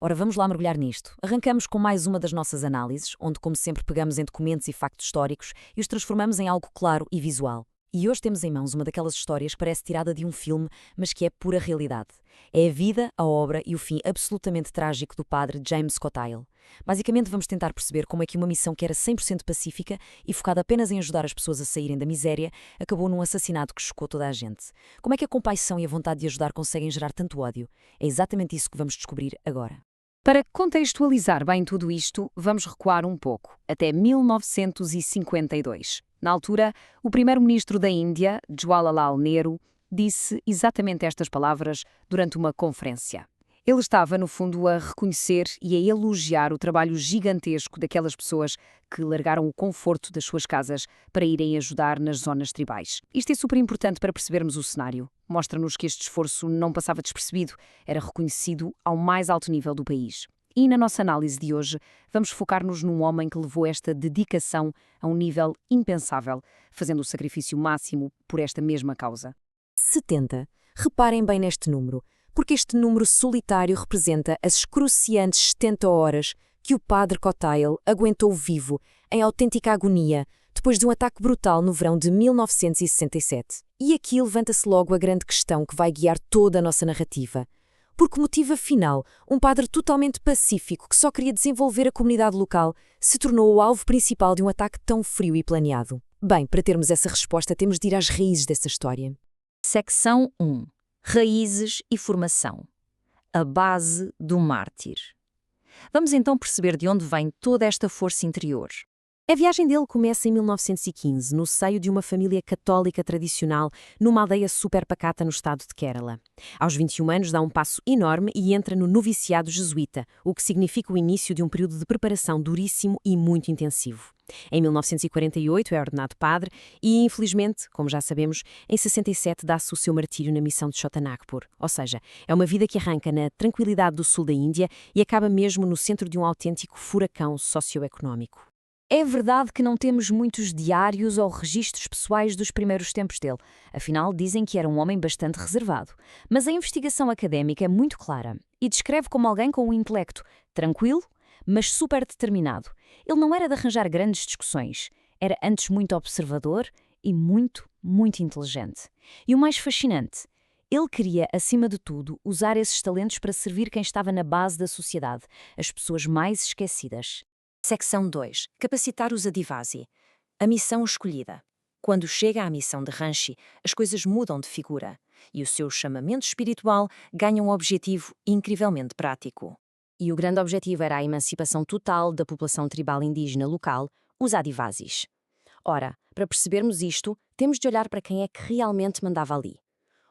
Ora, vamos lá mergulhar nisto. Arrancamos com mais uma das nossas análises, onde, como sempre, pegamos em documentos e factos históricos e os transformamos em algo claro e visual. E hoje temos em mãos uma daquelas histórias que parece tirada de um filme, mas que é pura realidade. É a vida, a obra e o fim absolutamente trágico do padre James Cotile. Basicamente, vamos tentar perceber como é que uma missão que era 100% pacífica e focada apenas em ajudar as pessoas a saírem da miséria, acabou num assassinato que chocou toda a gente. Como é que a compaixão e a vontade de ajudar conseguem gerar tanto ódio? É exatamente isso que vamos descobrir agora. Para contextualizar bem tudo isto, vamos recuar um pouco, até 1952. Na altura, o primeiro-ministro da Índia, Jawaharlal Nehru, disse exatamente estas palavras durante uma conferência. Ele estava, no fundo, a reconhecer e a elogiar o trabalho gigantesco daquelas pessoas que largaram o conforto das suas casas para irem ajudar nas zonas tribais. Isto é super importante para percebermos o cenário. Mostra-nos que este esforço não passava despercebido, era reconhecido ao mais alto nível do país. E na nossa análise de hoje, vamos focar-nos num homem que levou esta dedicação a um nível impensável, fazendo o sacrifício máximo por esta mesma causa. 70. Reparem bem neste número, porque este número solitário representa as excruciantes 70 horas que o padre Cotile aguentou vivo, em autêntica agonia, depois de um ataque brutal no verão de 1967. E aqui levanta-se logo a grande questão que vai guiar toda a nossa narrativa. Por que motivo, afinal, um padre totalmente pacífico que só queria desenvolver a comunidade local se tornou o alvo principal de um ataque tão frio e planeado? Bem, para termos essa resposta, temos de ir às raízes dessa história. Secção 1. Raízes e formação. A base do mártir. Vamos então perceber de onde vem toda esta força interior. A viagem dele começa em 1915, no seio de uma família católica tradicional, numa aldeia super pacata no estado de Kerala. Aos 21 anos dá um passo enorme e entra no noviciado jesuíta, o que significa o início de um período de preparação duríssimo e muito intensivo. Em 1948 é ordenado padre e, infelizmente, como já sabemos, em 67 dá-se o seu martírio na missão de Chotanagpur. Ou seja, é uma vida que arranca na tranquilidade do sul da Índia e acaba mesmo no centro de um autêntico furacão socioeconómico. É verdade que não temos muitos diários ou registros pessoais dos primeiros tempos dele. Afinal, dizem que era um homem bastante reservado. Mas a investigação académica é muito clara e descreve como alguém com um intelecto tranquilo, mas super determinado. Ele não era de arranjar grandes discussões. Era antes muito observador e muito, muito inteligente. E o mais fascinante, ele queria, acima de tudo, usar esses talentos para servir quem estava na base da sociedade, as pessoas mais esquecidas. Secção 2. Capacitar os Adivasi. A missão escolhida. Quando chega à missão de Ranchi, as coisas mudam de figura e o seu chamamento espiritual ganha um objetivo incrivelmente prático. E o grande objetivo era a emancipação total da população tribal indígena local, os Adivasis. Ora, para percebermos isto, temos de olhar para quem é que realmente mandava ali.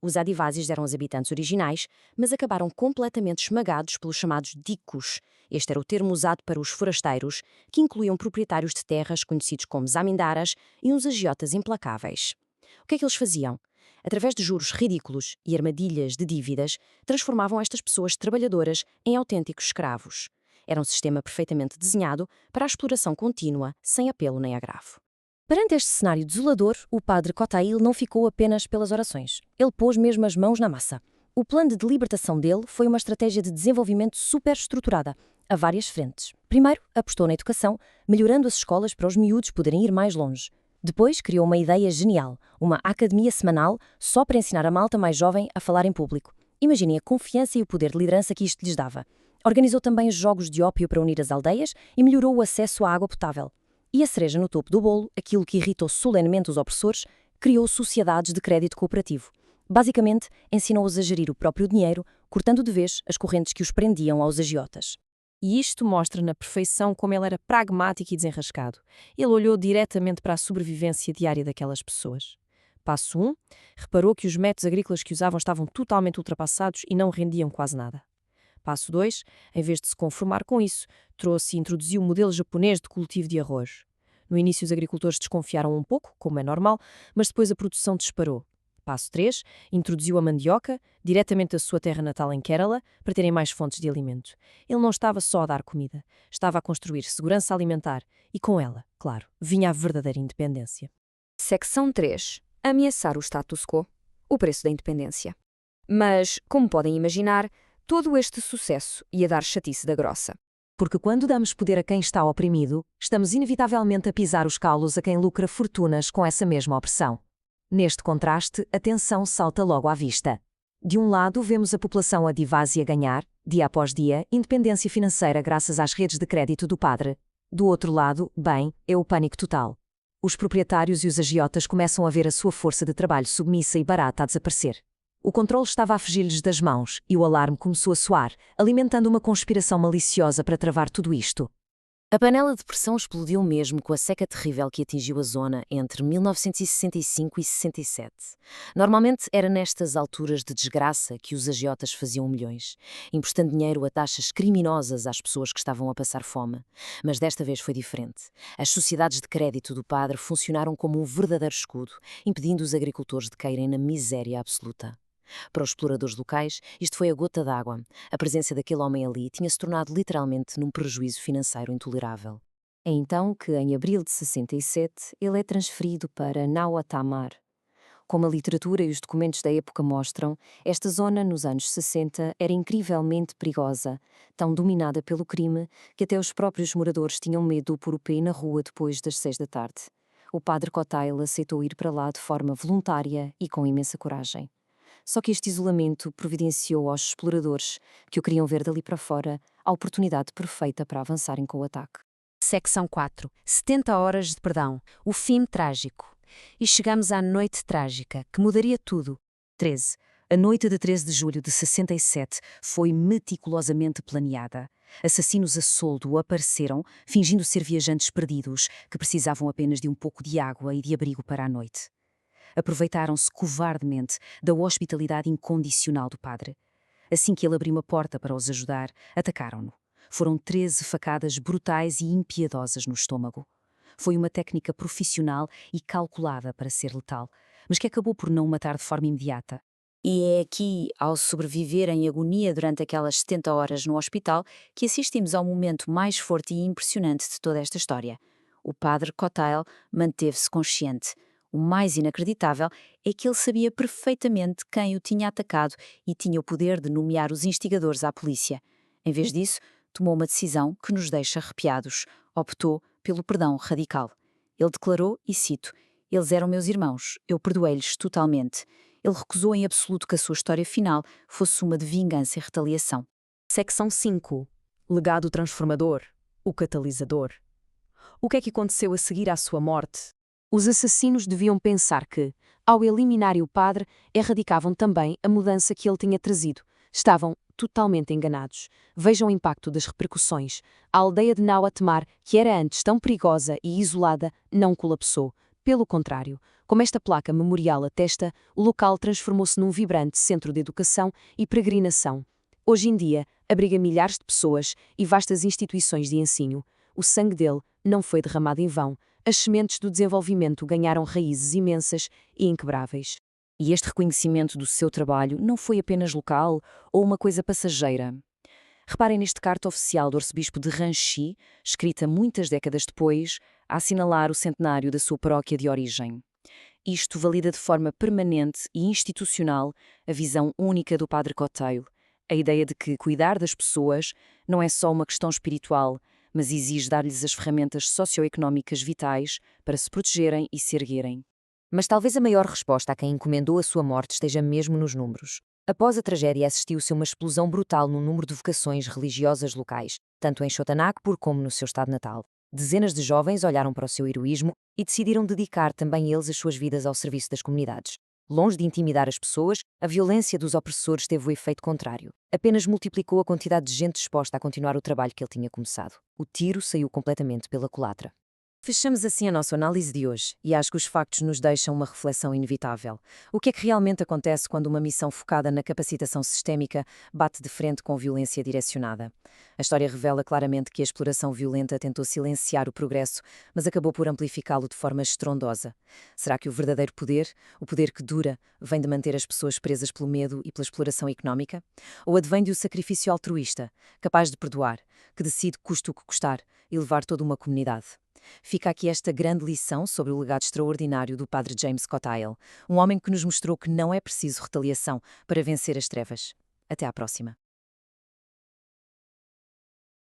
Os Adivasis eram os habitantes originais, mas acabaram completamente esmagados pelos chamados Dicos. Este era o termo usado para os forasteiros, que incluíam proprietários de terras conhecidos como zamindaras e uns agiotas implacáveis. O que é que eles faziam? Através de juros ridículos e armadilhas de dívidas, transformavam estas pessoas trabalhadoras em autênticos escravos. Era um sistema perfeitamente desenhado para a exploração contínua, sem apelo nem agravo. Perante este cenário desolador, o padre Cotile não ficou apenas pelas orações. Ele pôs mesmo as mãos na massa. O plano de libertação dele foi uma estratégia de desenvolvimento super estruturada, a várias frentes. Primeiro, apostou na educação, melhorando as escolas para os miúdos poderem ir mais longe. Depois, criou uma ideia genial, uma academia semanal só para ensinar a malta mais jovem a falar em público. Imaginem a confiança e o poder de liderança que isto lhes dava. Organizou também jogos de ópio para unir as aldeias e melhorou o acesso à água potável. E a cereja no topo do bolo, aquilo que irritou solenemente os opressores, criou sociedades de crédito cooperativo. Basicamente, ensinou-os a gerir o próprio dinheiro, cortando de vez as correntes que os prendiam aos agiotas. E isto mostra na perfeição como ele era pragmático e desenrascado. Ele olhou diretamente para a sobrevivência diária daquelas pessoas. Passo 1. Reparou que os métodos agrícolas que usavam estavam totalmente ultrapassados e não rendiam quase nada. Passo 2. Em vez de se conformar com isso, trouxe e introduziu o modelo japonês de cultivo de arroz. No início os agricultores desconfiaram um pouco, como é normal, mas depois a produção disparou. Passo 3. Introduziu a mandioca, diretamente da sua terra natal em Kerala, para terem mais fontes de alimento. Ele não estava só a dar comida, estava a construir segurança alimentar e, com ela, claro, vinha a verdadeira independência. Secção 3. Ameaçar o status quo. O preço da independência. Mas, como podem imaginar, Todo este sucesso ia dar chatice da grossa. Porque quando damos poder a quem está oprimido, estamos inevitavelmente a pisar os calos a quem lucra fortunas com essa mesma opressão. Neste contraste, a tensão salta logo à vista. De um lado, vemos a população adivásia ganhar, dia após dia, independência financeira graças às redes de crédito do padre. Do outro lado, bem, é o pânico total. Os proprietários e os agiotas começam a ver a sua força de trabalho submissa e barata a desaparecer. O controle estava a fugir-lhes das mãos e o alarme começou a soar, alimentando uma conspiração maliciosa para travar tudo isto. A panela de pressão explodiu mesmo com a seca terrível que atingiu a zona entre 1965 e 67. Normalmente era nestas alturas de desgraça que os agiotas faziam milhões, emprestando dinheiro a taxas criminosas às pessoas que estavam a passar fome. Mas desta vez foi diferente. As sociedades de crédito do padre funcionaram como um verdadeiro escudo, impedindo os agricultores de caírem na miséria absoluta. Para os exploradores locais, isto foi a gota d'água. A presença daquele homem ali tinha-se tornado literalmente num prejuízo financeiro intolerável. É então que, em abril de 67, ele é transferido para Naua Tamar. Como a literatura e os documentos da época mostram, esta zona, nos anos 60, era incrivelmente perigosa, tão dominada pelo crime que até os próprios moradores tinham medo de pôr o pé na rua depois das 6 da tarde. O padre Kotail aceitou ir para lá de forma voluntária e com imensa coragem. Só que este isolamento providenciou aos exploradores, que o queriam ver dali para fora, a oportunidade perfeita para avançarem com o ataque. Secção 4. 70 horas de perdão. O fim trágico. E chegamos à noite trágica, que mudaria tudo. 13. A noite de 13 de julho de 67 foi meticulosamente planeada. Assassinos a soldo apareceram, fingindo ser viajantes perdidos, que precisavam apenas de um pouco de água e de abrigo para a noite. Aproveitaram-se covardemente da hospitalidade incondicional do padre. Assim que ele abriu uma porta para os ajudar, atacaram-no. Foram 13 facadas brutais e impiedosas no estômago. Foi uma técnica profissional e calculada para ser letal, mas que acabou por não o matar de forma imediata. E é aqui, ao sobreviver em agonia durante aquelas 70 horas no hospital, que assistimos ao momento mais forte e impressionante de toda esta história. O padre Kotail manteve-se consciente. O mais inacreditável é que ele sabia perfeitamente quem o tinha atacado e tinha o poder de nomear os instigadores à polícia. Em vez disso, tomou uma decisão que nos deixa arrepiados. Optou pelo perdão radical. Ele declarou, e cito, "Eles eram meus irmãos, eu perdoei-lhes totalmente." Ele recusou em absoluto que a sua história final fosse uma de vingança e retaliação. Secção 5. Legado transformador. O catalisador. O que é que aconteceu a seguir à sua morte? Os assassinos deviam pensar que, ao eliminarem o padre, erradicavam também a mudança que ele tinha trazido. Estavam totalmente enganados. Vejam o impacto das repercussões. A aldeia de Naua Tamar, que era antes tão perigosa e isolada, não colapsou. Pelo contrário, como esta placa memorial atesta, o local transformou-se num vibrante centro de educação e peregrinação. Hoje em dia, abriga milhares de pessoas e vastas instituições de ensino. O sangue dele não foi derramado em vão. As sementes do desenvolvimento ganharam raízes imensas e inquebráveis. E este reconhecimento do seu trabalho não foi apenas local ou uma coisa passageira. Reparem neste carta oficial do arcebispo de Ranchi, escrita muitas décadas depois, a assinalar o centenário da sua paróquia de origem. Isto valida de forma permanente e institucional a visão única do padre Kotail, a ideia de que cuidar das pessoas não é só uma questão espiritual, mas exige dar-lhes as ferramentas socioeconómicas vitais para se protegerem e se erguerem. Mas talvez a maior resposta a quem encomendou a sua morte esteja mesmo nos números. Após a tragédia, assistiu-se a uma explosão brutal no número de vocações religiosas locais, tanto em Chotanagpur como no seu estado natal. Dezenas de jovens olharam para o seu heroísmo e decidiram dedicar também eles as suas vidas ao serviço das comunidades. Longe de intimidar as pessoas, a violência dos opressores teve o efeito contrário. Apenas multiplicou a quantidade de gente disposta a continuar o trabalho que ele tinha começado. O tiro saiu completamente pela culatra. Fechamos assim a nossa análise de hoje, e acho que os factos nos deixam uma reflexão inevitável. O que é que realmente acontece quando uma missão focada na capacitação sistémica bate de frente com violência direcionada? A história revela claramente que a exploração violenta tentou silenciar o progresso, mas acabou por amplificá-lo de forma estrondosa. Será que o verdadeiro poder, o poder que dura, vem de manter as pessoas presas pelo medo e pela exploração económica? Ou advém do sacrifício altruísta, capaz de perdoar, que decide custe o que custar e levar toda uma comunidade? Fica aqui esta grande lição sobre o legado extraordinário do padre James Kotail, um homem que nos mostrou que não é preciso retaliação para vencer as trevas. Até à próxima.